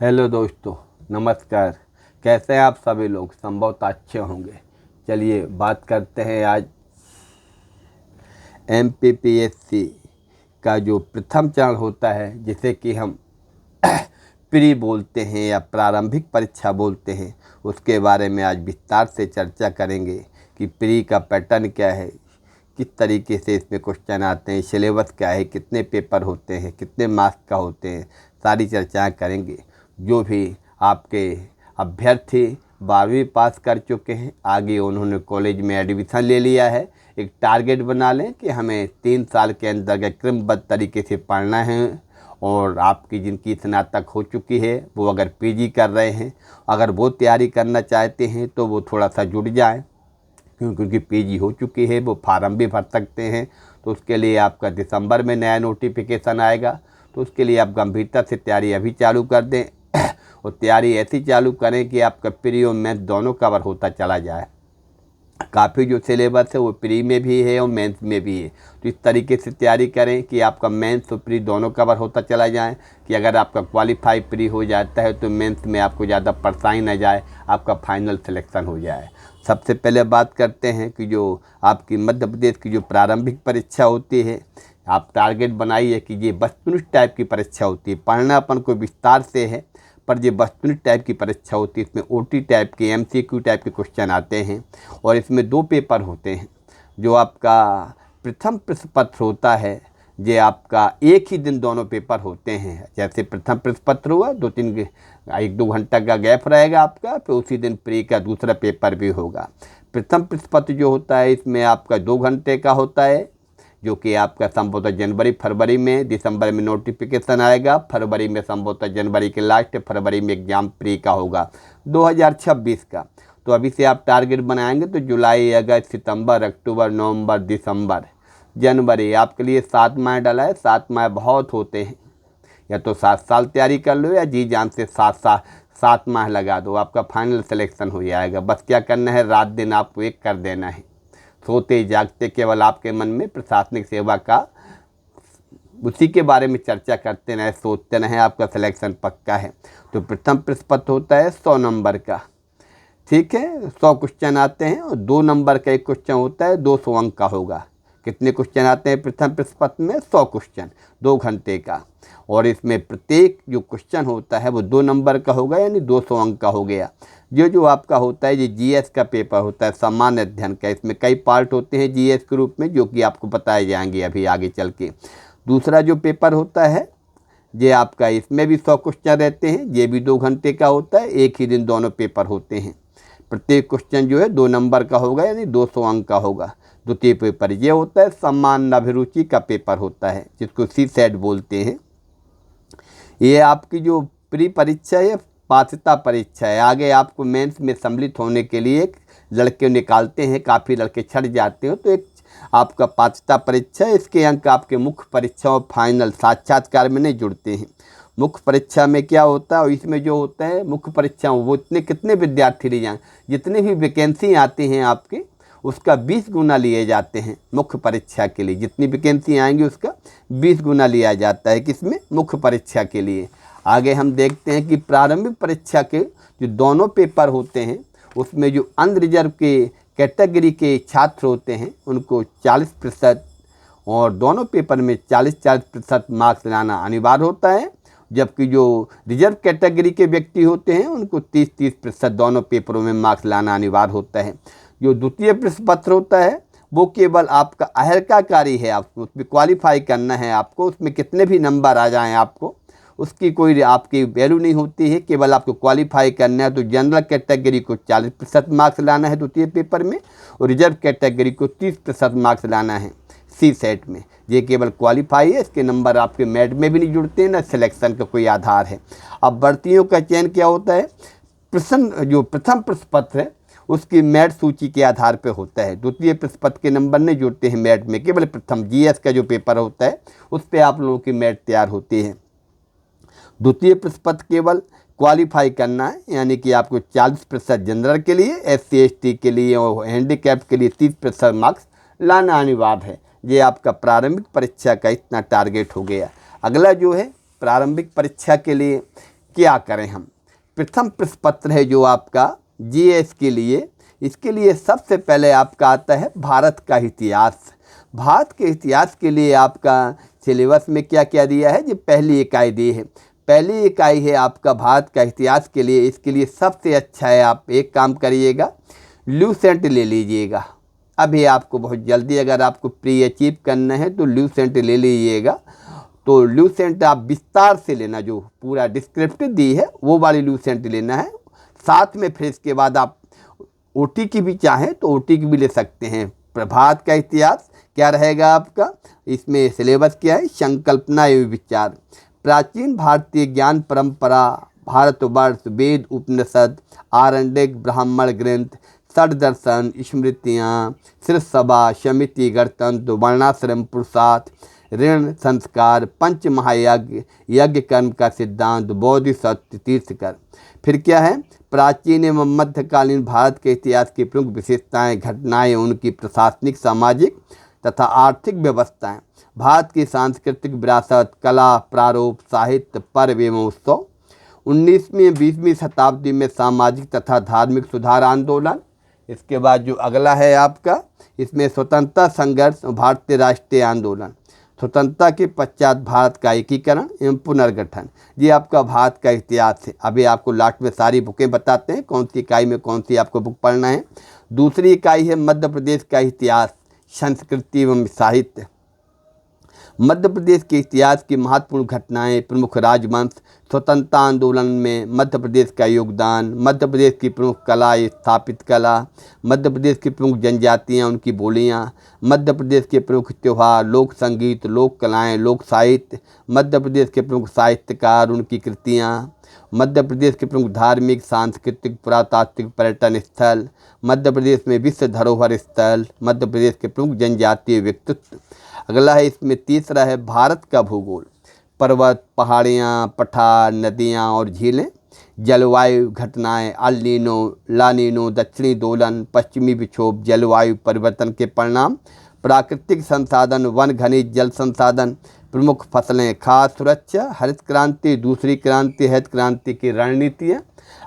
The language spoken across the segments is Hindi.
हेलो दोस्तों, नमस्कार। कैसे हैं आप सभी लोग? संभवतः अच्छे होंगे। चलिए बात करते हैं आज एमपीपीएससी का जो प्रथम चरण होता है, जिसे कि हम प्री बोलते हैं या प्रारंभिक परीक्षा बोलते हैं, उसके बारे में आज विस्तार से चर्चा करेंगे कि प्री का पैटर्न क्या है, किस तरीके से इसमें क्वेश्चन आते हैं, सिलेबस क्या है, कितने पेपर होते हैं, कितने मार्क्स का होते हैं, सारी चर्चाएं करेंगे। जो भी आपके अभ्यर्थी 12वीं पास कर चुके हैं, आगे उन्होंने कॉलेज में एडमिशन ले लिया है, एक टारगेट बना लें कि हमें 3 साल के अंदर क्रमबद्ध तरीके से पढ़ना है। और आपकी जिनकी स्नातक हो चुकी है वो अगर पीजी कर रहे हैं, अगर वो तैयारी करना चाहते हैं तो वो थोड़ा सा जुड़ जाएं, क्योंकि पीजी हो चुकी है वो फार्म भी भर सकते हैं। तो उसके लिए आपका दिसंबर में नया नोटिफिकेशन आएगा, तो उसके लिए आप गंभीरता से तैयारी अभी चालू कर दें और तैयारी ऐसी चालू करें कि आपका प्री और मेंस दोनों कवर होता चला जाए। काफ़ी जो सिलेबस है वो प्री में भी है और मेंस में भी है, तो इस तरीके से तैयारी करें कि आपका मेंस और प्री दोनों कवर होता चला जाए, कि अगर आपका क्वालिफाई प्री हो जाता है तो मेंस में आपको ज़्यादा परेशानी न जाए, आपका फाइनल सिलेक्शन हो जाए। सबसे पहले बात करते हैं कि जो आपकी मध्य प्रदेश की जो प्रारंभिक परीक्षा होती है, आप टारगेट बनाइए कि ये वस्तुनिष्ठ टाइप की परीक्षा होती है। पढ़ना अपन को विस्तार से है, पर ये वस्तुनिष्ठ टाइप की परीक्षा होती है। इसमें ओटी टाइप के, एमसीक्यू टाइप के क्वेश्चन आते हैं और इसमें 2 पेपर होते हैं। जो आपका प्रथम प्रश्न पत्र होता है, ये आपका एक ही दिन दोनों पेपर होते हैं। जैसे प्रथम प्रश्न पत्र हुआ, 1-2 घंटा का गैप रहेगा आपका, फिर उसी दिन प्री का दूसरा पेपर भी होगा। प्रथम प्रश्न पत्र जो होता है इसमें आपका 2 घंटे का होता है, जो कि आपका संभवतः जनवरी फरवरी में, दिसंबर में नोटिफिकेशन आएगा, फरवरी में संभवतः जनवरी के लास्ट, फरवरी में एग्ज़ाम प्री का होगा 2026 का। तो अभी से आप टारगेट बनाएंगे तो जुलाई, अगस्त, सितंबर, अक्टूबर, नवंबर, दिसंबर, जनवरी, आपके लिए 7 माह डाला है। 7 माह बहुत होते हैं, या तो 7 साल तैयारी कर लो या जी जान से 7 माह लगा दो, आपका फाइनल सिलेक्शन हो जाएगा। बस क्या करना है, रात दिन आपको एक कर देना है। सोते जागते केवल आपके मन में प्रशासनिक सेवा का, उसी के बारे में चर्चा करते रहें, सोचते रहें, आपका सिलेक्शन पक्का है। तो प्रथम प्रश्न पत्र होता है 100 नंबर का, ठीक है। 100 क्वेश्चन आते हैं और 2 नंबर का एक क्वेश्चन होता है, 200 अंक का होगा। कितने क्वेश्चन आते हैं प्रथम प्रश्न पत्र में? 100 क्वेश्चन, 2 घंटे का। और इसमें प्रत्येक जो क्वेश्चन होता है वो 2 नंबर का होगा, यानी 200 अंक का हो गया। जो आपका होता है, ये जीएस का पेपर होता है, सामान्य अध्ययन का। इसमें कई पार्ट होते हैं जीएस के रूप में, जो कि आपको बताए जाएंगे अभी आगे चल के। दूसरा जो पेपर होता है ये आपका, इसमें भी 100 क्वेश्चन रहते हैं, ये भी 2 घंटे का होता है, एक ही दिन दोनों पेपर होते हैं। प्रत्येक क्वेश्चन जो है 2 नंबर का होगा, यानी 200 अंक का होगा। द्वितीय पेपर ये होता है सामान्य अभिरुचि का पेपर होता है, जिसको सीसेट बोलते हैं। ये आपकी जो प्री परीक्षा है, पात्रता परीक्षा है। आगे आपको मेंस में सम्मिलित होने के लिए एक लड़के निकालते हैं, काफ़ी लड़के छट जाते हो, तो एक आपका पात्रता परीक्षा है। इसके अंक आपके मुख्य परीक्षा और फाइनल साक्षात्कार में नहीं जुड़ते हैं। मुख्य परीक्षा में क्या होता है, और इसमें जो होता है मुख्य परीक्षा, वो इतने कितने विद्यार्थी लिए जाएँ, जितने भी वैकेंसी आती हैं आपके, उसका 20 गुना लिए जाते हैं मुख्य परीक्षा के लिए। जितनी वैकेंसी आएंगी उसका 20 गुना लिया जाता है, किसमें? मुख्य परीक्षा के लिए। आगे हम देखते हैं कि प्रारंभिक परीक्षा के जो दोनों पेपर होते हैं, उसमें जो अनरिजर्व के कैटेगरी के छात्र होते हैं उनको 40% और दोनों पेपर में 40% मार्क्स लाना अनिवार्य होता है। जबकि जो रिजर्व कैटेगरी के व्यक्ति होते हैं उनको 30% दोनों पेपरों में मार्क्स लाना अनिवार्य होता है। जो द्वितीय प्रश्न पत्र होता है वो केवल आपका अहर्काकारी है, आपको उसमें क्वालिफाई करना है। आपको उसमें कितने भी नंबर आ जाएं, आपको उसकी कोई आपकी वैल्यू नहीं होती है, केवल आपको क्वालिफाई करना है। तो जनरल कैटेगरी को 40% मार्क्स लाना है द्वितीय पेपर में, और रिजर्व कैटेगरी को 30% मार्क्स लाना है सी सेट में। ये केवल क्वालिफाई है, इसके नंबर आपके मेरिट में भी नहीं जुड़ते हैं, ना सिलेक्शन का कोई आधार है। अब भर्तियों का चयन क्या होता है, जो प्रथम प्रश्न पत्र है उसकी मेरिट सूची के आधार पर होता है। द्वितीय प्रश्न पत्र के नंबर नहीं जुड़ते हैं मेरिट में, केवल प्रथम जीएस का जो पेपर होता है उस पर आप लोगों की मेरिट तैयार होती है। द्वितीय प्रश्न पत्र केवल क्वालिफाई करना है, यानी कि आपको 40% जनरल के लिए, SC ST के लिए और हैंडीकैप के लिए 30% मार्क्स लाना अनिवार्य है। ये आपका प्रारंभिक परीक्षा का इतना टारगेट हो गया। अगला जो है प्रारंभिक परीक्षा के लिए क्या करें हम। प्रथम प्रश्न पत्र है जो आपका जीएस के लिए, इसके लिए सबसे पहले आपका आता है भारत का इतिहास। भारत के इतिहास के लिए आपका सिलेबस में क्या क्या दिया है, जो पहली इकाई दी है, पहली इकाई है आपका भारत का इतिहास के लिए। इसके लिए सबसे अच्छा है आप एक काम करिएगा, ल्यूसेंट ले लीजिएगा। अभी आपको बहुत जल्दी अगर आपको प्री अचीव करना है तो ल्यूसेंट ले लीजिएगा। तो ल्यूसेंट आप विस्तार से लेना, जो पूरा डिस्क्रिप्टिव दी है वो वाली ल्यूसेंट लेना है। साथ में फिर इसके बाद आप ओटी की भी चाहें तो ओटी की भी ले सकते हैं। भारत का इतिहास क्या रहेगा आपका, इसमें सिलेबस क्या है, संकल्पना एवं विचार, प्राचीन भारतीय ज्ञान परंपरा, भारतवर्ष, वेद उपनिषद, आरण्यक, ब्राह्मण ग्रंथ, षड दर्शन, स्मृतियाँ, सिरसभा, समिति, गणतंत्र, वर्णाश्रम, पुरुषार्थ, ऋण, संस्कार, पंच महायज्ञ, यज्ञ कर्म का सिद्धांत, बौद्ध सत्य, तीर्थकर। फिर क्या है, प्राचीन एवं मध्यकालीन भारत के इतिहास की प्रमुख विशेषताएं, घटनाएं, उनकी प्रशासनिक, सामाजिक तथा आर्थिक व्यवस्थाएं, भारत की सांस्कृतिक विरासत, कला, प्रारूप, साहित्य, पर्व एवं उत्सव, 19वीं 20वीं शताब्दी में सामाजिक तथा धार्मिक सुधार आंदोलन। इसके बाद जो अगला है आपका, इसमें स्वतंत्रता संघर्ष, भारतीय राष्ट्रीय आंदोलन, स्वतंत्रता के पश्चात भारत का एकीकरण एवं पुनर्गठन। ये आपका भारत का इतिहास है। अभी आपको लास्ट में सारी बुकें बताते हैं कौन सी इकाई में कौन सी आपको बुक पढ़ना है। दूसरी इकाई है मध्य प्रदेश का इतिहास, संस्कृति एवं साहित्य। मध्य प्रदेश के इतिहास की महत्वपूर्ण घटनाएं, प्रमुख राजवंश, स्वतंत्रता आंदोलन में मध्य प्रदेश का योगदान, मध्य प्रदेश की प्रमुख कला, स्थापित कला, मध्य प्रदेश की प्रमुख जनजातियां, उनकी बोलियां, मध्य प्रदेश के प्रमुख त्यौहार, लोक संगीत, लोक कलाएँ, लोक साहित्य, मध्य प्रदेश के प्रमुख साहित्यकार, उनकी कृतियाँ, मध्य प्रदेश के प्रमुख धार्मिक, सांस्कृतिक, पुरातात्विक पर्यटन स्थल, मध्य प्रदेश में विश्व धरोहर स्थल, मध्य प्रदेश के प्रमुख जनजातीय व्यक्तित्व। अगला है इसमें तीसरा है भारत का भूगोल, पर्वत, पहाड़ियाँ, पठार, नदियाँ और झीलें, जलवायु घटनाएं, अल नीनो, ला नीनो, दक्षिणी दोलन, पश्चिमी विक्षोभ, जलवायु परिवर्तन के परिणाम, प्राकृतिक संसाधन, वन, खनिज, जल संसाधन, प्रमुख फसलें, खाद्य सुरक्षा, हरित क्रांति, दूसरी क्रांति, हरित क्रांति की रणनीतियाँ।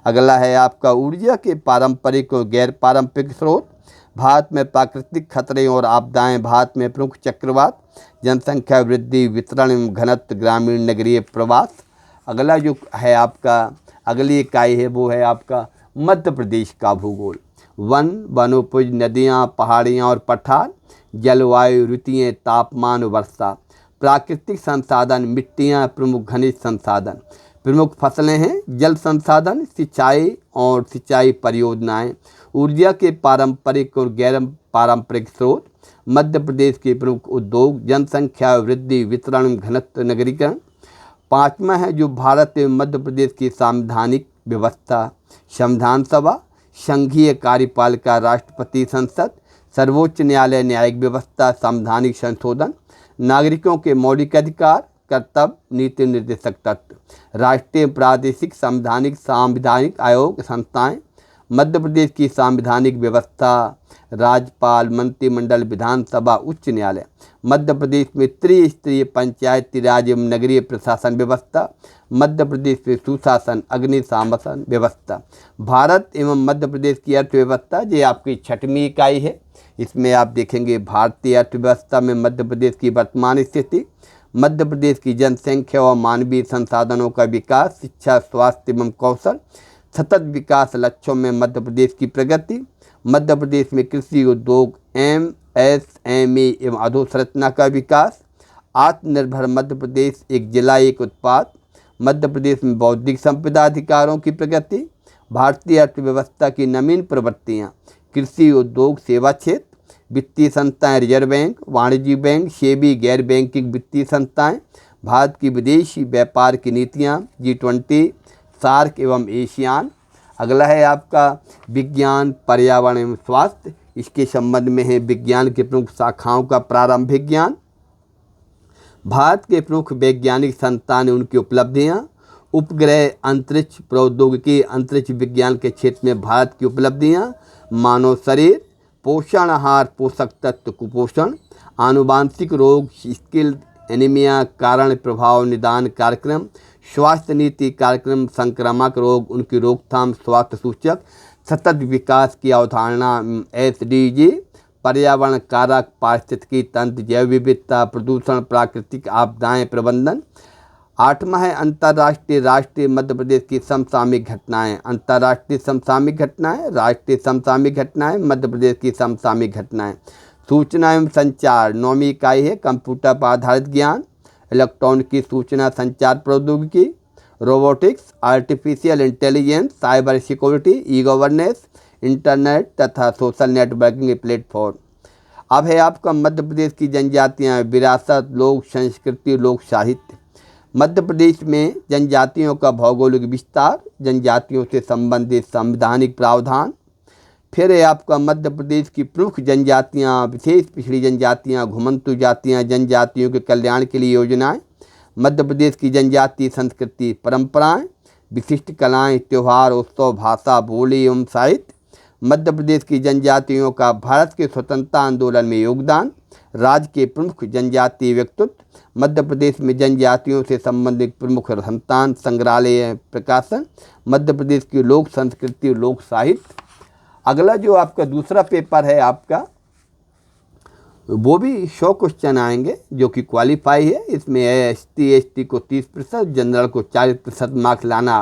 अगला है आपका ऊर्जा के पारंपरिक और गैर पारंपरिक स्रोत, भारत में प्राकृतिक खतरे और आपदाएं, भारत में प्रमुख चक्रवात, जनसंख्या वृद्धि, वितरण एवं घनत्व, ग्रामीण नगरीय प्रवास। अगला जो है आपका अगली इकाई है वो है आपका मध्य प्रदेश का भूगोल, वन, वनोपज, नदियाँ, पहाड़ियाँ और पठार, जलवायु, ऋतुएँ, तापमान, वर्षा, प्राकृतिक संसाधन, मिट्टियाँ, प्रमुख खनिज संसाधन, प्रमुख फसलें हैं, जल संसाधन, सिंचाई और सिंचाई परियोजनाएं, ऊर्जा के पारंपरिक और गैर पारंपरिक स्रोत, मध्य प्रदेश के प्रमुख उद्योग, जनसंख्या वृद्धि, वितरण, घनत्व, नगरीकरण। पाँचवा है जो भारत एवं मध्य प्रदेश की संवैधानिक व्यवस्था, संविधान सभा, संघीय कार्यपालिका, राष्ट्रपति संसद, सर्वोच्च न्यायालय, न्यायिक व्यवस्था, संवैधानिक संशोधन, नागरिकों के मौलिक अधिकार, कर्तव्य, नीति निर्देशक तत्व, राष्ट्रीय प्रादेशिक सांविधानिक आयोग, संस्थाएं, मध्य प्रदेश की संवैधानिक व्यवस्था, राज्यपाल, मंत्रिमंडल, विधानसभा, उच्च न्यायालय, मध्य प्रदेश में त्रिस्तरीय पंचायती राज एवं नगरीय प्रशासन व्यवस्था, मध्य प्रदेश में सुशासन, अग्निशामन व्यवस्था, भारत एवं मध्य प्रदेश की अर्थव्यवस्था। ये आपकी 6वीं इकाई है। इसमें आप देखेंगे भारतीय अर्थव्यवस्था में मध्य प्रदेश की वर्तमान स्थिति, मध्य प्रदेश की जनसंख्या और मानवीय संसाधनों का विकास, शिक्षा, स्वास्थ्य एवं कौशल, सतत विकास लक्ष्यों में मध्य प्रदेश की प्रगति, मध्य प्रदेश में कृषि उद्योग, एमएसएमई एवं अधोसंरचना का विकास, आत्मनिर्भर मध्य प्रदेश, एक जिला एक उत्पाद, मध्य प्रदेश में बौद्धिक संपदा अधिकारों की प्रगति, भारतीय अर्थव्यवस्था की नवीन प्रवृत्तियाँ, कृषि उद्योग, सेवा क्षेत्र, वित्तीय संस्थाएं, रिजर्व बैंक, वाणिज्य बैंक, सेबी, गैर बैंकिंग वित्तीय संस्थाएं, भारत की विदेशी व्यापार की नीतियाँ, G20, सार्क एवं एशियान। अगला है आपका विज्ञान, पर्यावरण एवं स्वास्थ्य। इसके संबंध में है विज्ञान के प्रमुख शाखाओं का प्रारंभिक ज्ञान, भारत के प्रमुख वैज्ञानिक संस्थान, उनकी उपलब्धियाँ, उपग्रह, अंतरिक्ष प्रौद्योगिकी, अंतरिक्ष विज्ञान के क्षेत्र में भारत की उपलब्धियाँ, मानव शरीर, पोषण आहार, पोषक तत्व, कुपोषण, आनुवांशिक रोग, स्किल एनीमिया, कारण प्रभाव निदान कार्यक्रम, स्वास्थ्य नीति कार्यक्रम, संक्रामक रोग, उनकी रोकथाम, स्वास्थ्य सूचक, सतत विकास की अवधारणा SDG, पर्यावरण कारक, पारिस्थितिकी तंत्र, जैव विविधता, प्रदूषण, प्राकृतिक आपदाएं प्रबंधन। 8वां है अंतर्राष्ट्रीय राष्ट्रीय मध्य प्रदेश की समसामयिक घटनाएं, अंतर्राष्ट्रीय समसामयिक घटनाएं, राष्ट्रीय समसामयिक घटनाएं, मध्य प्रदेश की समसामयिक घटनाएं। सूचना एवं संचार 9वीं इकाई है कंप्यूटर पर आधारित ज्ञान, इलेक्ट्रॉनिक की सूचना संचार प्रौद्योगिकी, robotics, artificial intelligence, cyber security, e governance, internet तथा सोशल नेटवर्किंग प्लेटफॉर्म। अब है आपका मध्य प्रदेश की जनजातियाँ, विरासत, लोक संस्कृति, लोक साहित्य। मध्य प्रदेश में जनजातियों का भौगोलिक विस्तार, जनजातियों से संबंधित संवैधानिक प्रावधान। फिर है आपका मध्य प्रदेश की प्रमुख जनजातियाँ, विशेष पिछड़ी जनजातियाँ, घुमंतु जातियाँ, जनजातियों के कल्याण के लिए योजनाएं। मध्य प्रदेश की जनजातीय संस्कृति, परंपराएं, विशिष्ट कलाएं, त्यौहार, उत्सव, भाषा, बोली एवं साहित्य। मध्य प्रदेश की जनजातियों का भारत के स्वतंत्रता आंदोलन में योगदान, राज्य के प्रमुख जनजातीय व्यक्तित्व। मध्य प्रदेश में जनजातियों से संबंधित प्रमुख संस्थान, संग्रहालय, प्रकाशन। मध्य प्रदेश की लोक संस्कृति, लोक साहित्य। अगला जो आपका दूसरा पेपर है आपका, वो भी 100 क्वेश्चन आएंगे जो कि क्वालिफाई है। इसमें ST को 30%, जनरल को 40% मार्क्स लाना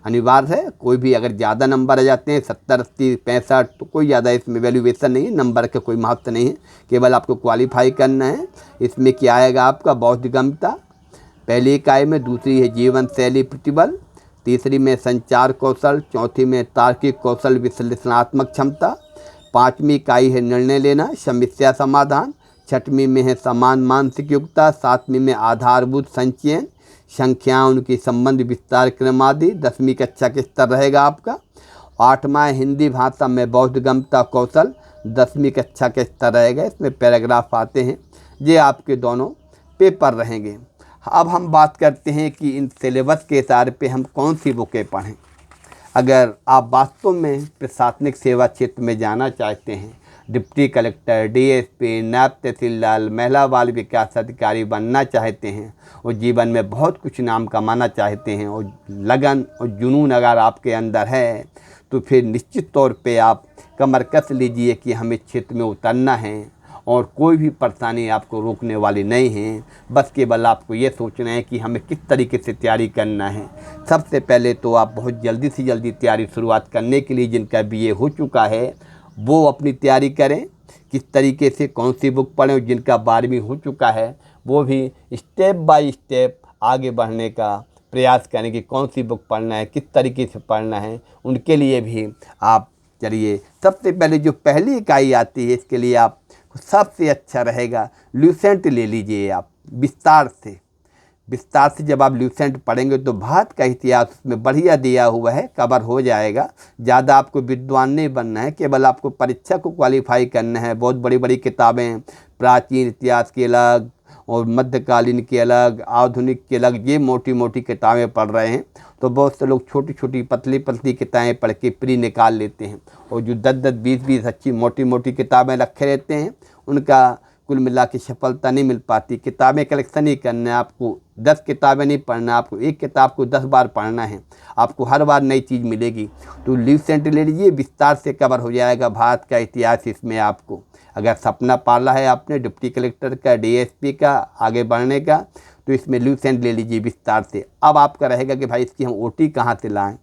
अनिवार्य है। कोई भी अगर ज़्यादा नंबर आ जाते हैं 70, 80, 65 तो कोई ज़्यादा इसमें वैल्यूएशन नहीं है, नंबर का कोई महत्व नहीं है, केवल आपको क्वालिफाई करना है। इसमें क्या आएगा आपका बौद्धिकमता पहली इकाई में, दूसरी है जीवन शैली प्रतिबल, तीसरी में संचार कौशल, चौथी में तार्किक कौशल विश्लेषणात्मक क्षमता, 5वीं इकाई है निर्णय लेना समस्या समाधान, 6वीं में है समान मानसिक योग्यता, 7वीं में आधारभूत संचयन, संख्याओं उनकी संबंध विस्तार क्रम आदि। 10वीं कक्षा के स्तर रहेगा आपका। 8वां हिंदी भाषा में बौद्धिकमता कौशल, 10वीं कक्षा के स्तर रहेगा। इसमें पैराग्राफ आते हैं, ये आपके दोनों पेपर रहेंगे। अब हम बात करते हैं कि इन सिलेबस के आधार पे हम कौन सी बुकें पढ़ें। अगर आप वास्तव में प्रशासनिक सेवा क्षेत्र में जाना चाहते हैं, डिप्टी कलेक्टर, DSP, नायब तहसीलदार, महिला बाल विकास अधिकारी बनना चाहते हैं और जीवन में बहुत कुछ नाम कमाना चाहते हैं और लगन और जुनून अगर आपके अंदर है, तो फिर निश्चित तौर पे आप कमर कस लीजिए कि हमें क्षेत्र में उतरना है और कोई भी परेशानी आपको रोकने वाली नहीं है। बस केवल आपको ये सोचना है कि हमें किस तरीके से तैयारी करना है। सबसे पहले तो आप बहुत जल्दी से जल्दी तैयारी शुरुआत करने के लिए, जिनका BA हो चुका है वो अपनी तैयारी करें, किस तरीके से कौन सी बुक पढ़ें, और जिनका 12वीं हो चुका है वो भी स्टेप बाय स्टेप आगे बढ़ने का प्रयास करें कि कौन सी बुक पढ़ना है, किस तरीके से पढ़ना है। उनके लिए भी आप चलिए, सबसे पहले जो पहली इकाई आती है इसके लिए आप सबसे अच्छा रहेगा ल्यूसेंट ले लीजिए आप विस्तार से जब आप ल्यूसेंट पढ़ेंगे तो भारत का इतिहास उसमें बढ़िया दिया हुआ है, कवर हो जाएगा। ज़्यादा आपको विद्वान नहीं बनना है, केवल आपको परीक्षा को क्वालिफाई करना है। बहुत बड़ी बड़ी किताबें, प्राचीन इतिहास की अलग और मध्यकालीन की अलग, आधुनिक की अलग, ये मोटी मोटी किताबें पढ़ रहे हैं तो बहुत से लोग छोटी छोटी पतली पतली किताबें पढ़ के प्री निकाल लेते हैं, और जो 10-10, 20-20 अच्छी मोटी मोटी किताबें रखे रहते हैं उनका कुल मिला के सफलता नहीं मिल पाती। किताबें कलेक्शन ही करना है, आपको 10 किताबें नहीं पढ़ना, आपको एक किताब को 10 बार पढ़ना है, आपको हर बार नई चीज़ मिलेगी। तो ल्यूसेंट ले लीजिए, विस्तार से कवर हो जाएगा भारत का इतिहास इसमें। आपको अगर सपना पाला है आपने डिप्टी कलेक्टर का, DSP का आगे बढ़ने का, तो इसमें ल्यूसेंट ले लीजिए विस्तार से। अब आपका रहेगा कि भाई इसकी हम OT कहाँ से लाएँ।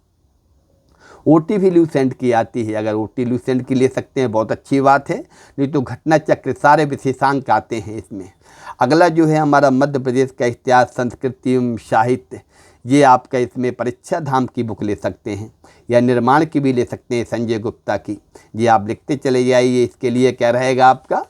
OT भी ल्यूसेंट की आती है, अगर OT ल्यूसेंट की ले सकते हैं बहुत अच्छी बात है, नहीं तो घटना चक्र सारे विशेषांक आते हैं इसमें। अगला जो है हमारा मध्य प्रदेश का इतिहास, संस्कृति एवं साहित्य, ये आपका इसमें परीक्षा धाम की बुक ले सकते हैं या निर्माण की भी ले सकते हैं, संजय गुप्ता की, ये आप लिखते चले जाइए। इसके लिए क्या रहेगा आपका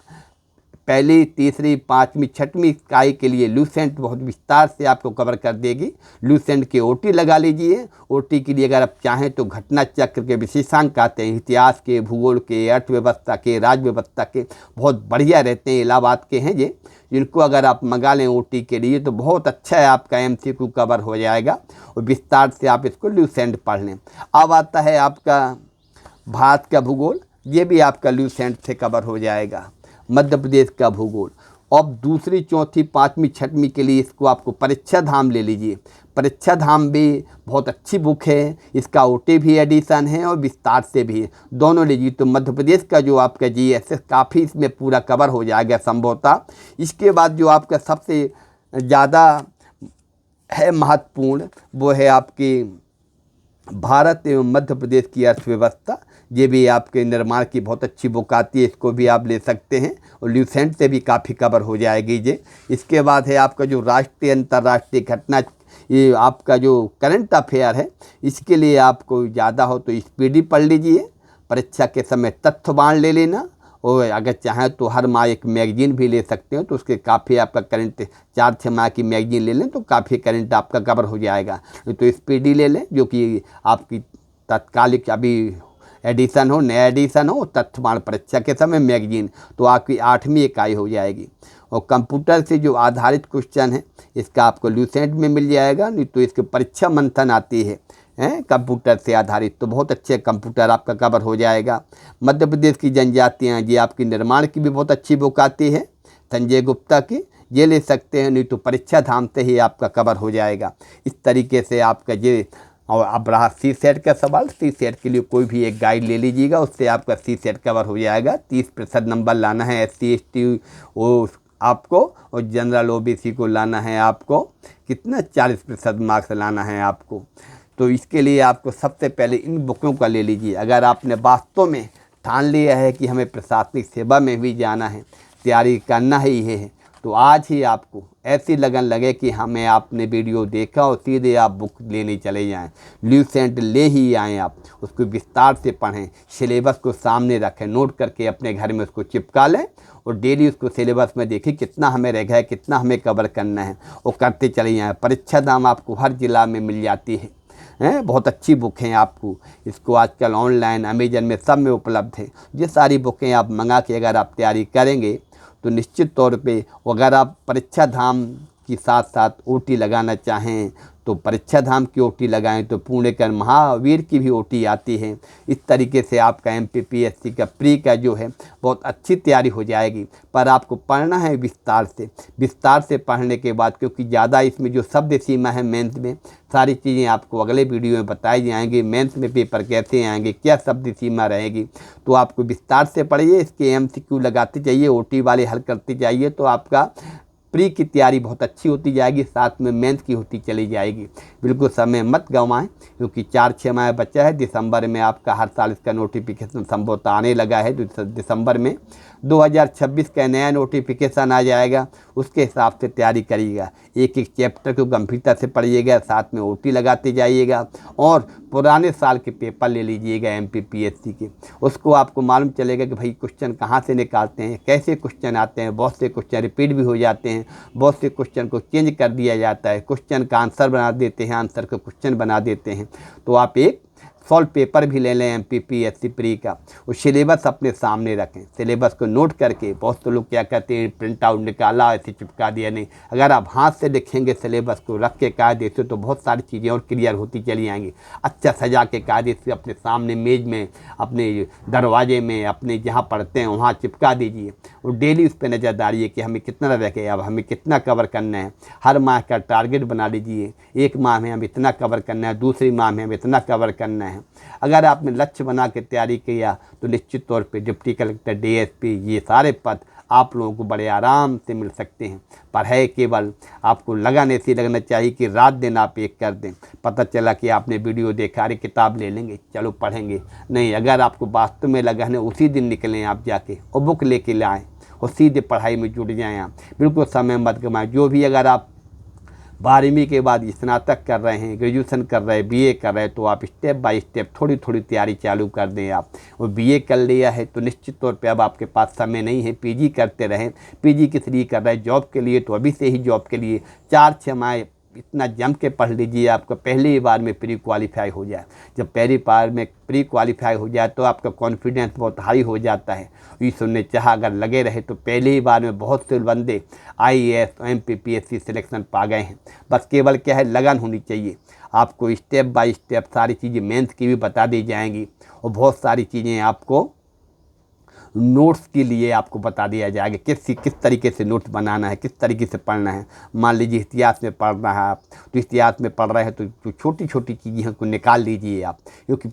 पहली, तीसरी, 5वीं, 6वीं इकाई के लिए ल्यूसेंट बहुत विस्तार से आपको कवर कर देगी। ल्यूसेंट के OT लगा लीजिए। OT के लिए अगर आप चाहें तो घटना चक्र के विशेषांक आते हैं, इतिहास के, भूगोल के, अर्थव्यवस्था के, राज्य व्यवस्था के, बहुत बढ़िया रहते हैं। इलाहाबाद के हैं ये, जिनको अगर आप मंगा लें OT के लिए तो बहुत अच्छा है, आपका MCQ कवर हो जाएगा और विस्तार से आप इसको ल्यूसेंट पढ़ लें। अब आता है आपका भारत का भूगोल, ये भी आपका ल्यूसेंट से कवर हो जाएगा। मध्य प्रदेश का भूगोल, अब दूसरी, चौथी, पाँचवीं, छठवीं के लिए इसको आपको परीक्षा धाम ले लीजिए। परीक्षा धाम भी बहुत अच्छी बुक है, इसका ओटी भी एडिशन है और विस्तार से भी है, दोनों लीजिए। तो मध्य प्रदेश का जो आपका जीएसएस काफ़ी इसमें पूरा कवर हो जाएगा संभवतः। इसके बाद जो आपका सबसे ज़्यादा है महत्वपूर्ण, वो है आपकी भारत एवं मध्य प्रदेश की अर्थव्यवस्था। ये भी आपके निर्माण की बहुत अच्छी बुक आती है, इसको भी आप ले सकते हैं और ल्यूसेंट से भी काफ़ी कवर हो जाएगी ये। इसके बाद है आपका जो राष्ट्रीय अंतर्राष्ट्रीय घटना, ये आपका जो करंट अफेयर है, इसके लिए आपको ज़्यादा हो तो स्पीडी पढ़ लीजिए। परीक्षा के समय तथ्यवान ले लेना, और अगर चाहें तो हर माह एक मैगजीन भी ले सकते हो, तो उसके काफ़ी आपका करंट 4-6 माह की मैगजीन ले लें तो काफ़ी करंट आपका कवर हो जाएगा। तो स्पीडी ले लें, जो कि आपकी तत्कालिक अभी एडिशन हो, नया एडिशन हो, तथ्यवान परीक्षा के समय मैगजीन, तो आपकी 8वीं इकाई हो जाएगी। और कंप्यूटर से जो आधारित क्वेश्चन है, इसका आपको ल्यूसेंट में मिल जाएगा, नहीं तो इसकी परीक्षा मंथन आती है कंप्यूटर से आधारित, तो बहुत अच्छे कंप्यूटर आपका कवर हो जाएगा। मध्य प्रदेश की जनजातियाँ, ये आपकी निर्माण की भी बहुत अच्छी बुक आती है संजय गुप्ता की, ये ले सकते हैं, नहीं तो परीक्षा धाम से ही आपका कवर हो जाएगा। इस तरीके से आपका ये। और अब रहा सी सेट का सवाल, सी सेट के लिए कोई भी एक गाइड ले लीजिएगा, उससे आपका सी सेट कवर हो जाएगा। 30% नंबर लाना है SC ST वो आपको, और जनरल OBC को लाना है आपको कितना, 40% मार्क्स लाना है आपको। तो इसके लिए आपको सबसे पहले इन बुकों का ले लीजिए। अगर आपने वास्तव में ठान लिया है कि हमें प्रशासनिक सेवा में भी जाना है, तैयारी करना ही है, तो आज ही आपको ऐसी लगन लगे कि हमें आपने वीडियो देखा और सीधे आप बुक लेने चले जाएं, ल्यूसेंट ले ही आएँ आप, उसको विस्तार से पढ़ें, सिलेबस को सामने रखें, नोट करके अपने घर में उसको चिपका लें और डेली उसको सिलेबस में देखिए कितना हमें रह गया है, कितना हमें कवर करना है, और करते चले जाएँ। परीक्षा धाम आपको हर जिला में मिल जाती है, बहुत अच्छी बुक हैं आपको। इसको आजकल ऑनलाइन अमेजन में सब में उपलब्ध है। ये सारी बुकें आप मंगा के अगर आप तैयारी करेंगे तो निश्चित तौर पे, अगर आप परीक्षा धाम के साथ साथ ओटी लगाना चाहें तो परीक्षा धाम की ओटी लगाएं, तो पुणेकर महावीर की भी ओटी आती है। इस तरीके से आपका MPPSC का प्री का जो है बहुत अच्छी तैयारी हो जाएगी। पर आपको पढ़ना है विस्तार से पढ़ने के बाद, क्योंकि ज़्यादा इसमें जो शब्द सीमा है मेंस में, सारी चीज़ें आपको अगले वीडियो में बताई जाएंगी। मेंस में पेपर कैसे आएंगे, क्या शब्द सीमा रहेगी, तो आपको विस्तार से पढ़िए। इसके MCQ लगाते जाइए, OT वाले हल करते जाइए, तो आपका प्री की तैयारी बहुत अच्छी होती जाएगी, साथ में मेंस की होती चली जाएगी। बिल्कुल समय मत गंवाएं, क्योंकि 4-6 माह बचा है। दिसंबर में आपका हर साल इसका नोटिफिकेशन संभवतः आने लगा है। दिसंबर में 2026 का नया नोटिफिकेशन आ जाएगा, उसके हिसाब से तैयारी करिएगा। एक एक चैप्टर को गंभीरता से पढ़िएगा, साथ में OT लगाते जाइएगा और पुराने साल के पेपर ले लीजिएगा MPPSC के। उसको आपको मालूम चलेगा कि भाई क्वेश्चन कहाँ से निकालते हैं, कैसे क्वेश्चन आते हैं। बहुत से क्वेश्चन रिपीट भी हो जाते हैं, बहुत से क्वेश्चन को चेंज कर दिया जाता है, क्वेश्चन का आंसर बना देते हैं, आंसर का क्वेश्चन बना देते हैं। तो आप एक सॉल्व पेपर भी ले लें MPPSC प्री का, और सिलेबस अपने सामने रखें। सिलेबस को नोट करके, बहुत से लोग क्या कहते हैं प्रिंट आउट निकाला ऐसे चिपका दिया, नहीं, अगर आप हाथ से लिखेंगे सिलेबस को रख के कायदे से, तो बहुत सारी चीज़ें और क्लियर होती चली आएंगी। अच्छा सजा के कायदे से अपने सामने मेज में, अपने दरवाजे में, अपने जहाँ पढ़ते हैं वहाँ चिपका दीजिए, और डेली उस पर नज़र डालिए कि हमें कितना रह गया, अब हमें कितना कवर करना है। हर माह का टारगेट बना लीजिए, एक माह में हम इतना कवर करना है, दूसरी माह में हम इतना कवर करना है। अगर आपने लक्ष्य बना के तैयारी किया तो निश्चित तौर पे डिप्टी कलेक्टर, DSP, ये सारे पद आप लोगों को बड़े आराम से मिल सकते हैं। पर है केवल आपको लगन ऐसी लगना चाहिए कि रात दिन आप एक कर दें। पता चला कि आपने वीडियो देखा, अरे किताब ले लेंगे, चलो पढ़ेंगे, नहीं, अगर आपको वास्तव में लगन है उसी दिन निकलें आप जाके और बुक लेके लाएँ और सीधे पढ़ाई में जुट जाएँ आप। बिल्कुल समय मत गंवाएं। जो भी अगर आप 12वीं के बाद स्नातक कर रहे हैं, ग्रेजुएशन कर रहे हैं, BA कर रहे हैं, तो आप स्टेप बाय स्टेप थोड़ी थोड़ी तैयारी चालू कर दें आप। और BA कर लिया है तो निश्चित तौर पे अब आपके पास समय नहीं है, PG करते रहें। PG किस लिए कर रहे हैं, जॉब के लिए, तो अभी से ही जॉब के लिए 4-6 माह इतना जम के पढ़ लीजिए, आपका पहली ही बार में प्री क्वालिफाई हो जाए। जब पहली बार में प्री क्वालिफाई हो जाए तो आपका कॉन्फिडेंस बहुत हाई हो जाता है। ईश्वर ने चाहा अगर लगे रहे तो पहली ही बार में बहुत से बंदे IAS MPPSC सिलेक्शन पा गए हैं। बस केवल क्या है, लगन होनी चाहिए। आपको स्टेप बाय स्टेप सारी चीज़ें मेंस की भी बता दी जाएंगी और बहुत सारी चीज़ें आपको नोट्स के लिए आपको बता दिया जाएगा किस तरीके से नोट्स बनाना है, किस तरीके से पढ़ना है। मान लीजिए इतिहास में पढ़ना है आप, तो इतिहास में पढ़ रहे हैं तो छोटी छोटी चीज़ें को निकाल लीजिए आप, क्योंकि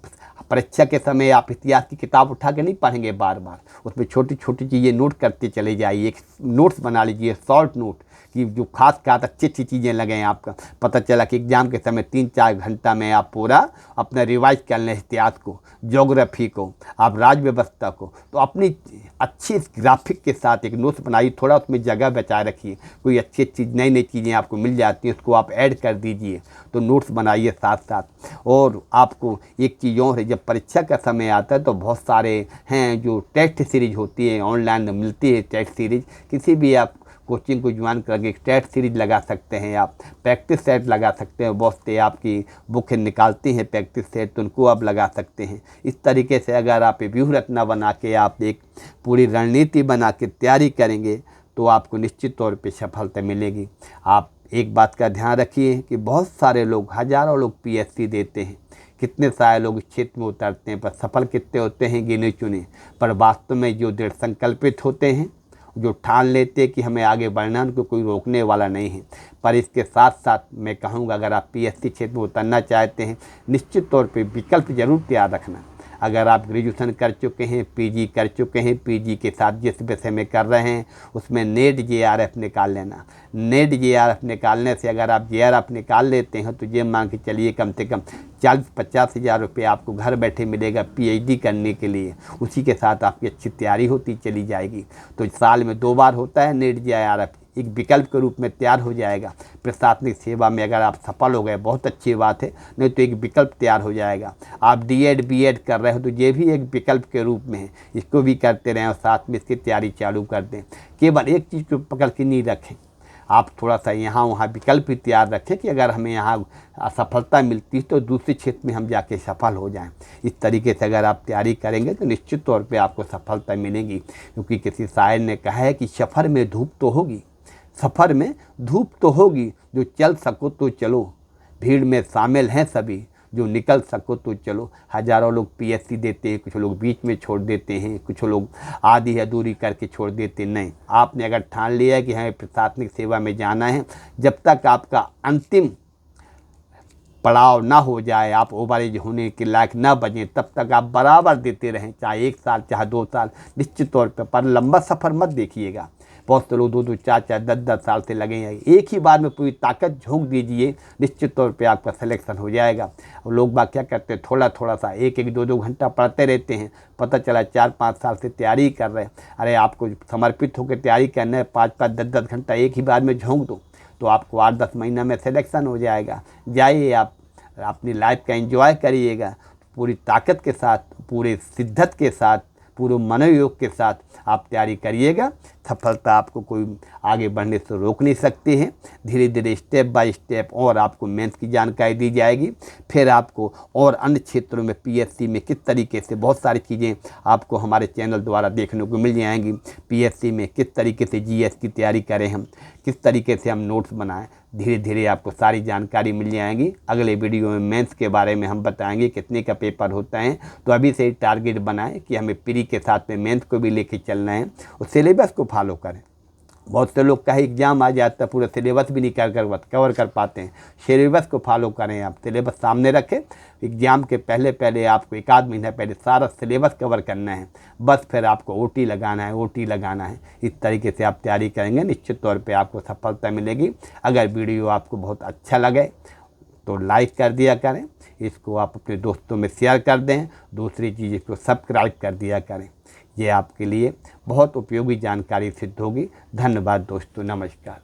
परीक्षा के समय आप इतिहास की किताब उठा के नहीं पढ़ेंगे बार बार, उसमें छोटी छोटी चीज़ें नोट करते चले जाइए। एक नोट्स बना लीजिए, शॉर्ट नोट, कि जो खास अच्छी अच्छी चीज़ें लगें। आपका पता चला कि एग्ज़ाम के समय 3-4 घंटा में आप पूरा अपना रिवाइज कर लें, इतिहास को, ज्योग्राफी को, आप राज्य व्यवस्था को, तो अपनी अच्छी ग्राफिक के साथ एक नोट्स बनाइए। थोड़ा उसमें जगह बचाए रखिए, कोई अच्छी अच्छी नई नई चीज़ें आपको मिल जाती हैं, उसको आप ऐड कर दीजिए। तो नोट्स बनाइए साथ साथ। और आपको एक चीज़ और है, जब परीक्षा का समय आता है तो बहुत सारे हैं जो टेस्ट सीरीज होती है, ऑनलाइन मिलती है टेस्ट सीरीज। किसी भी आप कोचिंग को ज्वाइन करके टेस्ट सीरीज लगा सकते हैं, आप प्रैक्टिस सेट लगा सकते हैं। बहुत से आपकी बुकें निकालती हैं प्रैक्टिस सेट, तो उनको आप लगा सकते हैं। इस तरीके से अगर आप व्यूह रचना बना के आप एक पूरी रणनीति बना के तैयारी करेंगे तो आपको निश्चित तौर पे सफलता मिलेगी। आप एक बात का ध्यान रखिए कि बहुत सारे लोग, हज़ारों लोग पीएससी देते हैं, कितने सारे लोग इस क्षेत्र में उतरते हैं, पर सफल कितने होते हैं गिने चुने। पर वास्तव में जो दृढ़ संकल्पित होते हैं, जो ठान लेते हैं कि हमें आगे बढ़ना, उनको कोई रोकने वाला नहीं है। पर इसके साथ साथ मैं कहूँगा, अगर आप पीएससी क्षेत्र में उतरना चाहते हैं, निश्चित तौर पे विकल्प जरूर तैयार रखना। अगर आप ग्रेजुएशन कर चुके हैं, पीजी कर चुके हैं, पीजी के साथ जिस विषय में कर रहे हैं उसमें नेट जेआरएफ निकाल लेना। नेट जेआरएफ निकालने से अगर आप जेआरएफ निकाल लेते हैं तो ये मान के चलिए कम से कम 40-50 हज़ार रुपये आपको घर बैठे मिलेगा पीएचडी करने के लिए। उसी के साथ आपकी अच्छी तैयारी होती चली जाएगी। तो साल में 2 बार होता है नेट जेआरएफ, एक विकल्प के रूप में तैयार हो जाएगा। प्रशासनिक सेवा में अगर आप सफल हो गए बहुत अच्छी बात है, नहीं तो एक विकल्प तैयार हो जाएगा। आप डीएड बीएड कर रहे हो तो ये भी एक विकल्प के रूप में है, इसको भी करते रहें और साथ में इसकी तैयारी चालू कर दें। केवल एक चीज़ को पकड़ के नहीं रखें, आप थोड़ा सा यहाँ वहाँ विकल्प भी तैयार रखें कि अगर हमें यहाँ सफलता मिलती है तो दूसरे क्षेत्र में हम जाके सफल हो जाएं। इस तरीके से अगर आप तैयारी करेंगे तो निश्चित तौर पे आपको सफलता मिलेगी। क्योंकि किसी शायर ने कहा है कि सफ़र में धूप तो होगी, सफ़र में धूप तो होगी, जो चल सको तो चलो, भीड़ में शामिल हैं सभी, जो निकल सको तो चलो। हज़ारों लोग पीएससी देते हैं, कुछ लोग बीच में छोड़ देते हैं, कुछ लोग आधी अधूरी करके छोड़ देते हैं। नहीं, आपने अगर ठान लिया है कि हमें प्रशासनिक सेवा में जाना है, जब तक आपका अंतिम पड़ाव ना हो जाए, आप ओवर एज होने के लायक ना बने, तब तक आप बराबर देते रहें, चाहे 1 साल चाहे 2 साल, निश्चित तौर पर लंबा सफ़र मत देखिएगा। बहुत से लोग 2-2, 4-4, 10-10 साल से लगे हैं। एक ही बार में पूरी ताकत झोंक दीजिए, निश्चित तौर पे आपका सिलेक्शन हो जाएगा। और लोग बात क्या करते हैं, थोड़ा थोड़ा सा 1-1, 2-2 घंटा पढ़ते रहते हैं, पता चला 4-5 साल से तैयारी कर रहे हैं। अरे आपको समर्पित होकर तैयारी करना है, 5-5, 10-10 घंटा एक ही बार में झोंक दो तो आपको 8-10 महीना में सिलेक्शन हो जाएगा। जाइए आप अपनी लाइफ का एंजॉय करिएगा, पूरी ताकत के साथ, पूरे शिद्दत के साथ, पूरे मनोयोग के साथ आप तैयारी करिएगा। सफलता आपको कोई आगे बढ़ने से रोक नहीं सकती है। धीरे धीरे स्टेप बाय स्टेप और आपको मेंस की जानकारी दी जाएगी, फिर आपको और अन्य क्षेत्रों में पीएससी में किस तरीके से बहुत सारी चीज़ें आपको हमारे चैनल द्वारा देखने को मिल जाएंगी। पीएससी में किस तरीके से जीएस की तैयारी करें हम, किस तरीके से हम नोट्स बनाएं, धीरे धीरे आपको सारी जानकारी मिल जाएगी। अगले वीडियो में मेंस के बारे में हम बताएंगे कितने का पेपर होता है। तो अभी से ही टारगेट बनाएं कि हमें प्री के साथ में मेंस को भी लेके चलना है और सिलेबस को फॉलो करें। बहुत से लोग का एग्ज़ाम आ जाता है, पूरा सिलेबस भी नहीं कवर कर पाते हैं। सिलेबस को फॉलो करें, आप सिलेबस सामने रखें। एग्ज़ाम के पहले आपको 1-8 महीना पहले सारा सिलेबस कवर करना है, बस फिर आपको ओटी लगाना है। इस तरीके से आप तैयारी करेंगे, निश्चित तौर पे आपको सफलता मिलेगी। अगर वीडियो आपको बहुत अच्छा लगे तो लाइक कर दिया करें, इसको आप अपने दोस्तों में शेयर कर दें, दूसरी चीज़ इसको सब्सक्राइब कर दिया करें। ये आपके लिए बहुत उपयोगी जानकारी सिद्ध होगी। धन्यवाद दोस्तों, नमस्कार।